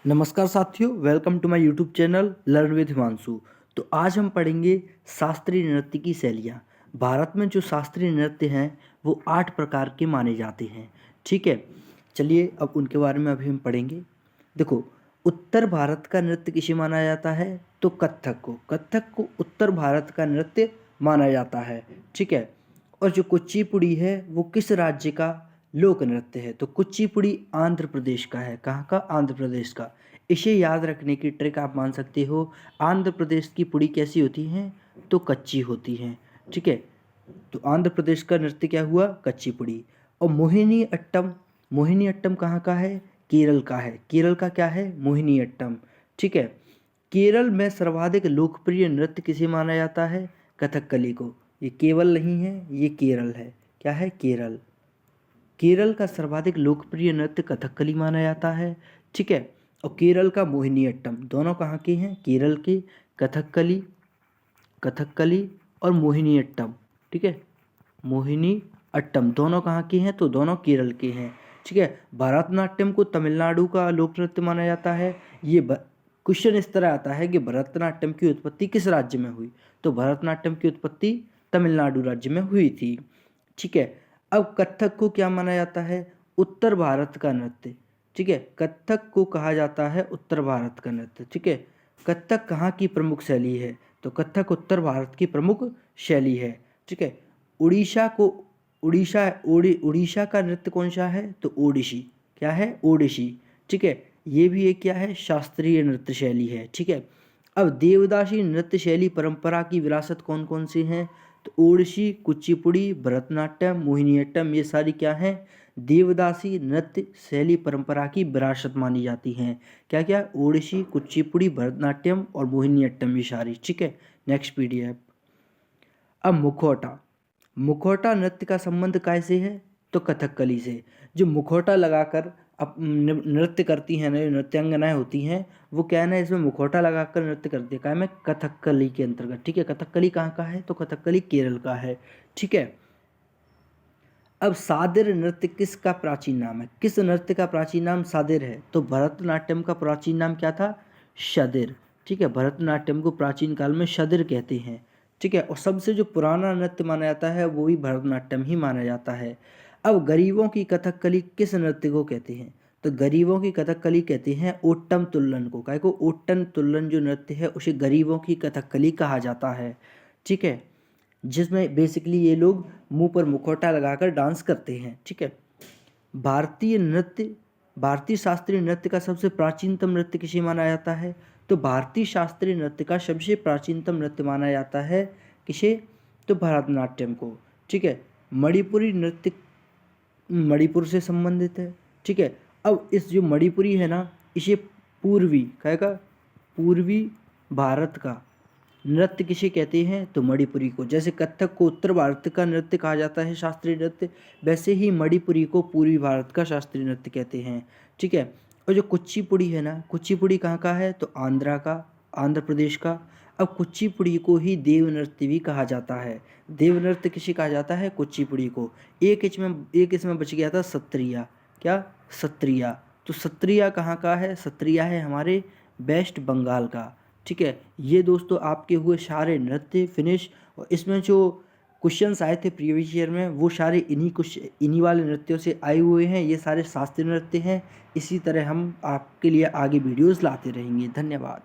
नमस्कार साथियों, welcome to my YouTube channel learn with Himanshu. तो आज हम पढ़ेंगे शास्त्रीय नृत्य की शैलियाँ। भारत में जो शास्त्रीय नृत्य हैं वो 8 प्रकार के माने जाते हैं। ठीक है, चलिए अब उनके बारे में अभी हम पढ़ेंगे। देखो, उत्तर भारत का नृत्य किसे माना जाता है? तो कथक को उत्तर भारत का नृत्य माना जाता है। ठीक है, और जो कुचिपुड़ी है वो किस राज्य का लोक नृत्य है? तो कुचिपुड़ी आंध्र प्रदेश का है। कहाँ का? आंध्र प्रदेश का। इसे याद रखने की ट्रिक आप मान सकते हो, आंध्र प्रदेश की पुड़ी कैसी होती हैं? तो कच्ची होती हैं। ठीक है, तो आंध्र प्रदेश का नृत्य क्या हुआ? कच्ची पुड़ी। और मोहिनी अट्टम, मोहिनी अट्टम कहाँ का है? केरल का है। केरल का क्या है? मोहिनी अट्टम। ठीक है, केरल में सर्वाधिक लोकप्रिय नृत्य किसे माना जाता है? कथकली को। ये केवल नहीं है, ये केरल है। क्या है? केरल। केरल का सर्वाधिक लोकप्रिय नृत्य कथकली माना जाता है। ठीक है, और केरल का मोहिनीअट्टम। दोनों कहाँ के हैं? केरल के। कथकली, कथकली और मोहिनीअट्टम। ठीक है, मोहिनी अट्टम दोनों कहाँ के हैं? तो दोनों केरल के हैं। ठीक है, भरतनाट्यम को तमिलनाडु का लोक नृत्य माना जाता है। ये क्वेश्चन इस तरह आता है कि भरतनाट्यम की उत्पत्ति किस राज्य में हुई? तो भरतनाट्यम की उत्पत्ति तमिलनाडु राज्य में हुई थी। ठीक है, अब कथक को क्या माना जाता है? उत्तर भारत का नृत्य। ठीक है, कथक को कहा जाता है उत्तर भारत का नृत्य। ठीक है, कथक कहाँ की प्रमुख शैली है? तो कथक उत्तर भारत की प्रमुख शैली है। ठीक है, उड़ीसा को उड़ीसा का नृत्य कौन सा है? तो ओडिसी। क्या है? ओडिसी। ठीक है, ये भी एक क्या है? शास्त्रीय नृत्य शैली है। ठीक है, अब देवदासी नृत्य शैली परंपरा की विरासत कौन कौन सी हैं? तो ओडिसी, कुचिपुड़ी, भरतनाट्यम, मोहिनीअट्टम, ये सारी क्या हैं? देवदासी नृत्य शैली परंपरा की विरासत मानी जाती हैं। क्या क्या? ओडिसी, कुचिपुड़ी, भरतनाट्यम और मोहिनीअट्टम, ये सारी। ठीक है, नेक्स्ट पीडीएफ। अब मुखौटा, मुखौटा नृत्य का संबंध कैसे है? तो कथकली से। जो मुखौटा लगाकर अब नृत्य करती हैं, नृत्यांगनाएं होती हैं, वो क्या है ना, इसमें मुखौटा लगाकर नृत्य करती है। क्या में? कथकली के अंतर्गत। ठीक है, कथकली कहाँ का है? तो कथकली केरल का है। ठीक है, अब सादिर नृत्य किसका प्राचीन नाम है? किस नृत्य का प्राचीन नाम सादिर है? तो भरतनाट्यम का प्राचीन नाम क्या था? शदिर। ठीक है, भरतनाट्यम को प्राचीन काल में शदिर कहते हैं। ठीक है, और सबसे जो पुराना नृत्य माना जाता है वो भी भरतनाट्यम ही माना जाता है। अब गरीबों की कथकली किस नृत्य को कहते हैं? तो गरीबों की कथकली कहते हैं ओट्टम तुल्लन को। काय को? ओट्टम तुल्लन जो नृत्य है उसे गरीबों की कथकली कहा जाता है। ठीक है, जिसमें बेसिकली ये लोग मुंह पर मुखौटा लगाकर डांस करते हैं। ठीक है, भारतीय नृत्य, भारतीय शास्त्रीय नृत्य का सबसे प्राचीनतम नृत्य किसे माना जाता है? तो भारतीय शास्त्रीय नृत्य का सबसे प्राचीनतम नृत्य माना जाता है किसे? तो भरतनाट्यम को। ठीक है, मणिपुरी नृत्य मणिपुर से संबंधित है। ठीक है, अब इस जो मणिपुरी है ना, इसे पूर्वी कहेगा, पूर्वी भारत का नृत्य किसे कहते हैं? तो मणिपुरी को। जैसे कथक को उत्तर भारत का नृत्य कहा जाता है शास्त्रीय नृत्य, वैसे ही मणिपुरी को पूर्वी भारत का शास्त्रीय नृत्य कहते हैं। ठीक है, और जो कुचिपुड़ी है ना, कुचिपुड़ी कहाँ का है? तो आंध्रा का, आंध्र प्रदेश का। अब कुचिपुड़ी को ही देव नृत्य भी कहा जाता है। देव नृत्य किसे कहा जाता है? कुचिपुड़ी को। एक इसमें बच गया था सत्रिया। क्या? सत्रिया। तो सत्रिया कहाँ का है? सत्रिया है हमारे वेस्ट बंगाल का। ठीक है, ये दोस्तों आपके हुए सारे नृत्य फिनिश। और इसमें जो क्वेश्चंस आए थे प्रीवियस ईयर में वो सारे इन्हीं वाले नृत्यों से आए हुए हैं। ये सारे शास्त्रीय नृत्य हैं। इसी तरह हम आपके लिए आगे वीडियोस लाते रहेंगे। धन्यवाद।